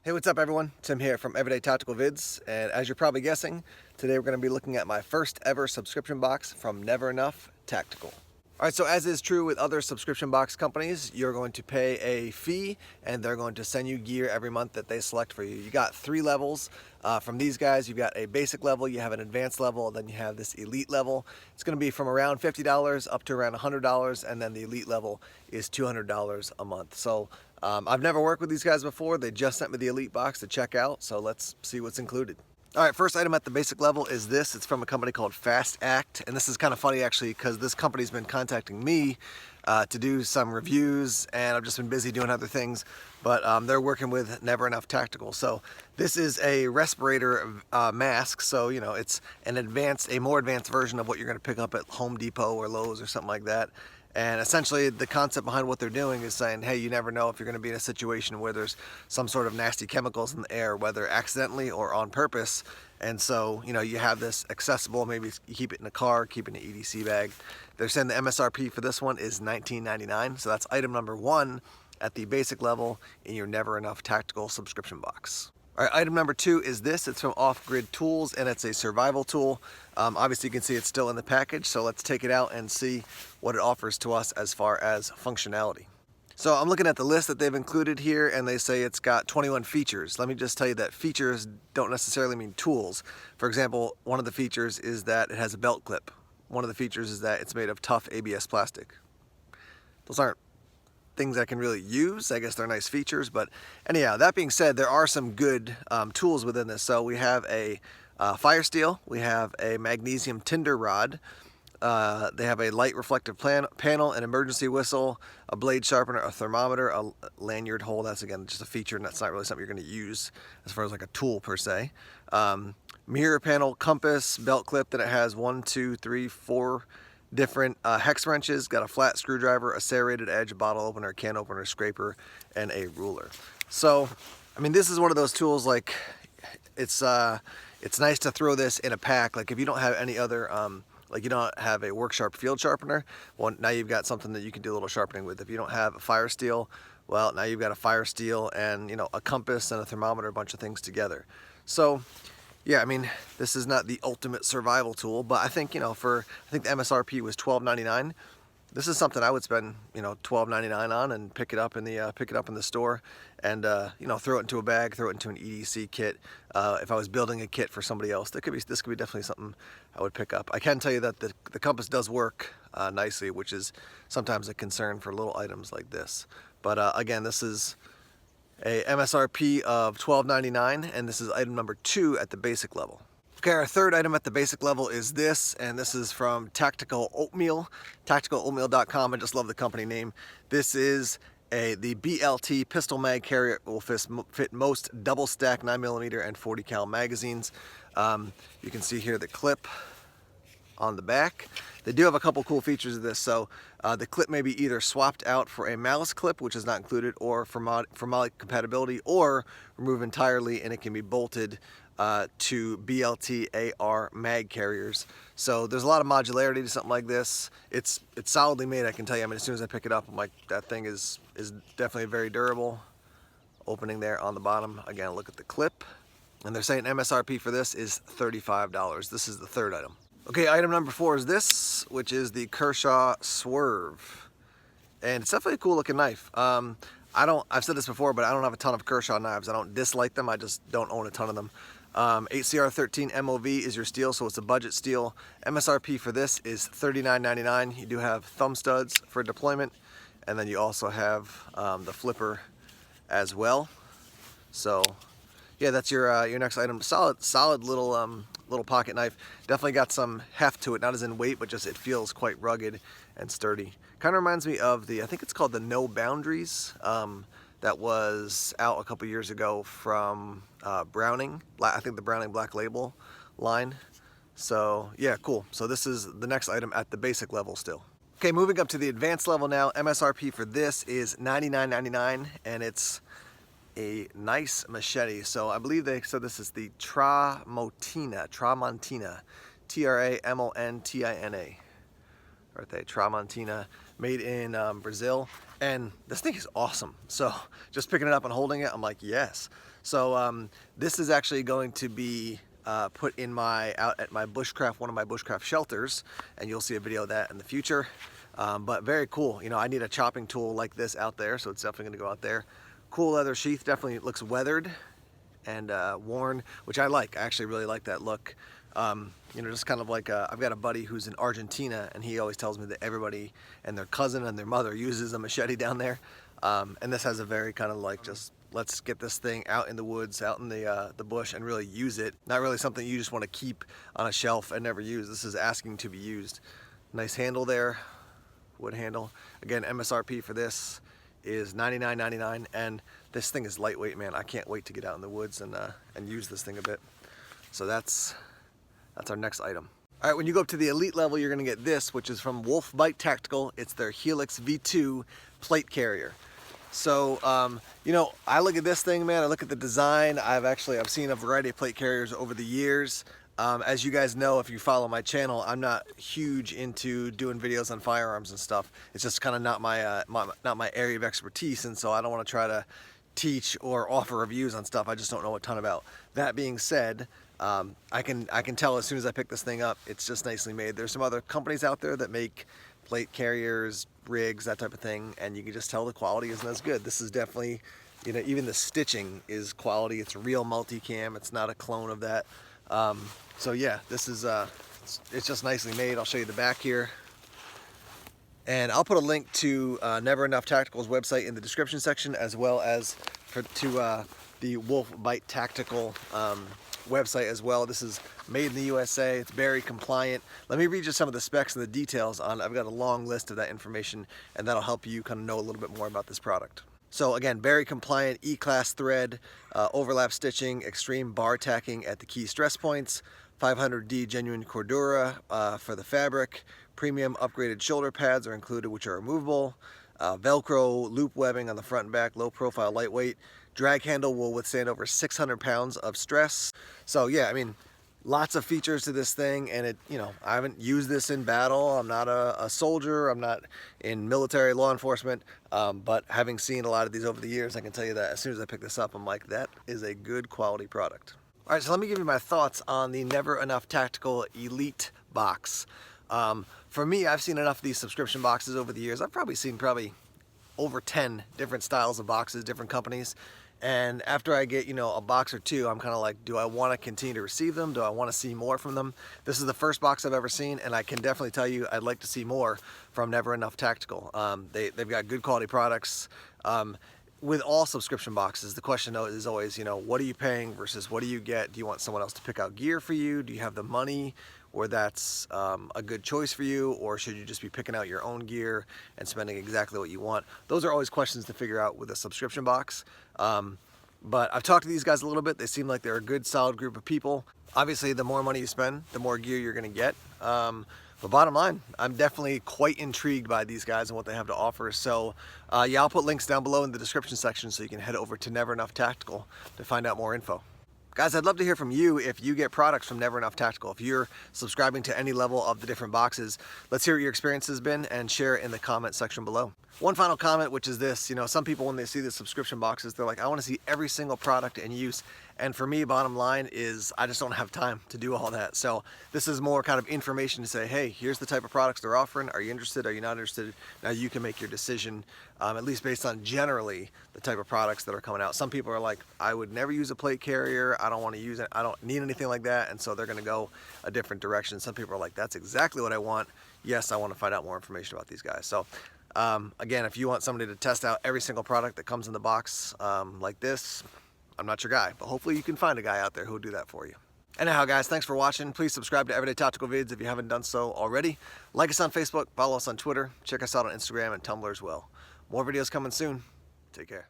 Hey, what's up everyone? Tim here from Everyday Tactical Vids, and as you're probably guessing, today we're going to be looking at my first ever subscription box from Never Enough Tactical. Alright, so as is true with other subscription box companies, you're going to pay a fee and they're going to send you gear every month that they select for you. You got 3 levels from these guys. You've got a basic level, you have an advanced level, and then you have this elite level. It's going to be from around $50 up to around $100, and then the elite level is $200 a month. So I've never worked with these guys before. They just sent me the elite box to check out, so let's see what's included. All right, first item at the basic level is this. It's from a company called Fast Act, and this is kind of funny actually because this company's been contacting me to do some reviews, and I've just been busy doing other things, but they're working with Never Enough Tactical. So this is a respirator mask, so you know it's a more advanced version of what you're going to pick up at Home Depot or Lowe's or something like that. And essentially the concept behind what they're doing is saying, hey, you never know if you're going to be in a situation where there's some sort of nasty chemicals in the air, whether accidentally or on purpose. And so, you know, you have this accessible, maybe you keep it in a car, keep it in an EDC bag. They're saying the MSRP for this one is $19.99. So that's item number 1 at the basic level in your Never Enough Tactical subscription box. All right, item number 2 is this. It's from Off Grid Tools, and it's a survival tool. Obviously, you can see it's still in the package, so let's take it out and see what it offers to us as far as functionality. So I'm looking at the list that they've included here, and they say it's got 21 features. Let me just tell you that features don't necessarily mean tools. For example, one of the features is that it has a belt clip. One of the features is that it's made of tough ABS plastic. Those aren't things I can really use. I guess they're nice features, but anyhow, that being said, there are some good tools within this. So we have a fire steel, we have a magnesium tinder rod, they have a light reflective panel, an emergency whistle, a blade sharpener, a thermometer, a lanyard hole. That's again just a feature, and that's not really something you're going to use as far as like a tool per se. Mirror panel, compass, belt clip. Then it has 1, 2, 3, 4 different hex wrenches, got a flat screwdriver, a serrated edge, a bottle opener, can opener, scraper, and a ruler. So, I mean, this is one of those tools, like, it's nice to throw this in a pack. Like, if you don't have any other, like you don't have a work sharp field sharpener, well, now you've got something that you can do a little sharpening with. If you don't have a fire steel, well, now you've got a fire steel and, you know, a compass and a thermometer, a bunch of things together. So, yeah, I mean, this is not the ultimate survival tool, but I think, you know, I think the MSRP was $12.99. This is something I would spend, you know, $12.99 on and pick it up in the store, and you know, throw it into a bag, throw it into an EDC kit. If I was building a kit for somebody else, this could be definitely something I would pick up. I can tell you that the compass does work nicely, which is sometimes a concern for little items like this. But again, this is a MSRP of $12.99, and this is item number 2 at the basic level. Okay, our third item at the basic level is this, and this is from Tactical Oatmeal, tacticaloatmeal.com. I just love the company name. This is the Blt Pistol Mag Carrier. It will fit most double stack 9mm and 40 cal magazines. You can see here the clip on the back. They do have a couple cool features of this. So the clip may be either swapped out for a malice clip, which is not included, or for mod compatibility, or removed entirely, and it can be bolted to Blt AR mag carriers. So there's a lot of modularity to something like this. It's solidly made, I can tell you. I mean, as soon as I pick it up, I'm like, that thing is definitely very durable. Opening there on the bottom. Again, look at the clip. And they're saying MSRP for this is $35. This is the third item. Okay, item number 4 is this, which is the Kershaw Swerve. And it's definitely a cool looking knife. I've said this before, but I don't have a ton of Kershaw knives. I don't dislike them, I just don't own a ton of them. 8CR13 MOV is your steel, so it's a budget steel. MSRP for this is $39.99. You do have thumb studs for deployment, and then you also have the flipper as well. So yeah, that's your next item. Solid little pocket knife. Definitely got some heft to it, not as in weight, but just it feels quite rugged and sturdy. Kind of reminds me of I think it's called the No Boundaries, that was out a couple years ago from Browning. I think the Browning Black Label line. So yeah, cool. So this is the next item at the basic level still. Okay, moving up to the advanced level now. MSRP for this is $99.99, and it's a nice machete. So I believe they said this is the Tramontina, Tramontina, right there, Tramontina, made in Brazil, and this thing is awesome. So just picking it up and holding it, I'm like, yes. So this is actually going to be put in out at my bushcraft, one of my bushcraft shelters, and you'll see a video of that in the future. But very cool. You know, I need a chopping tool like this out there, so it's definitely going to go out there. Cool leather sheath, definitely looks weathered and worn, which I like. I actually really like that look. You know, just kind of like I've got a buddy who's in Argentina, and he always tells me that everybody and their cousin and their mother uses a machete down there. And this has a very kind of like just let's get this thing out in the woods, out in the bush, and really use it. Not really something you just want to keep on a shelf and never use. This is asking to be used. Nice handle there, wood handle. Again, MSRP for this is $99.99, and this thing is lightweight, man. I can't wait to get out in the woods and use this thing a bit. So that's our next item. All right, when you go up to the elite level, you're gonna get this, which is from Blt Tactical. It's their Helix V2 plate carrier. So, you know, I look at this thing, man, I look at the design. I've seen a variety of plate carriers over the years. As you guys know, if you follow my channel, I'm not huge into doing videos on firearms and stuff. It's just kind of not my area of expertise, and so I don't want to try to teach or offer reviews on stuff I just don't know a ton about. That being said, I can tell as soon as I pick this thing up, it's just nicely made. There's some other companies out there that make plate carriers, rigs, that type of thing, and you can just tell the quality isn't as good. This is definitely, you know, even the stitching is quality. It's real multicam. It's not a clone of that. So yeah, this is it's just nicely made. I'll show you the back here, and I'll put a link to Never Enough Tactical's website in the description section, as well as to the Blt Tactical website as well. This is made in the USA. It's very compliant. Let me read you some of the specs and the details on. I've got a long list of that information, and that'll help you kind of know a little bit more about this product. So again, very compliant, E-class thread, overlap stitching, extreme bar tacking at the key stress points, 500D genuine cordura for the fabric, premium upgraded shoulder pads are included, which are removable, Velcro loop webbing on the front and back, low profile, lightweight, drag handle will withstand over 600 pounds of stress. So yeah, I mean, lots of features to this thing, and you know, I haven't used this in battle. I'm not a soldier. I'm not in military law enforcement, but having seen a lot of these over the years, I can tell you that as soon as I pick this up, I'm like, that is a good quality product. All right, so let me give you my thoughts on the Never Enough Tactical Elite box. For me, I've seen enough of these subscription boxes over the years. I've probably seen over 10 different styles of boxes, different companies. And after I get, you know, a box or two, I'm kind of like, do I want to continue to receive them? Do I want to see more from them? This is the first box I've ever seen, and I can definitely tell you I'd like to see more from Never Enough Tactical. They've got good quality products. With all subscription boxes, the question is always, you know, what are you paying versus what do you get? Do you want someone else to pick out gear for you? Do you have the money where that's a good choice for you? Or should you just be picking out your own gear and spending exactly what you want? Those are always questions to figure out with a subscription box. But I've talked to these guys a little bit. They seem like they're a good, solid group of people. Obviously, the more money you spend, the more gear you're going to get. But bottom line, I'm definitely quite intrigued by these guys and what they have to offer. So yeah, I'll put links down below in the description section so you can head over to Never Enough Tactical to find out more info. Guys, I'd love to hear from you if you get products from Never Enough Tactical. If you're subscribing to any level of the different boxes, let's hear what your experience has been and share it in the comment section below. One final comment, which is this, you know, some people when they see the subscription boxes, they're like, I want to see every single product in use. And for me, bottom line is I just don't have time to do all that. So this is more kind of information to say, hey, here's the type of products they're offering. Are you interested? Are you not interested? Now you can make your decision, at least based on generally the type of products that are coming out. Some people are like, I would never use a plate carrier. I don't want to use it. I don't need anything like that. And so they're going to go a different direction. Some people are like, that's exactly what I want. Yes, I want to find out more information about these guys. So again, if you want somebody to test out every single product that comes in the box like this, I'm not your guy, but hopefully you can find a guy out there who'll do that for you. Anyhow, guys, thanks for watching. Please subscribe to Everyday Tactical Vids if you haven't done so already. Like us on Facebook, follow us on Twitter, check us out on Instagram and Tumblr as well. More videos coming soon. Take care.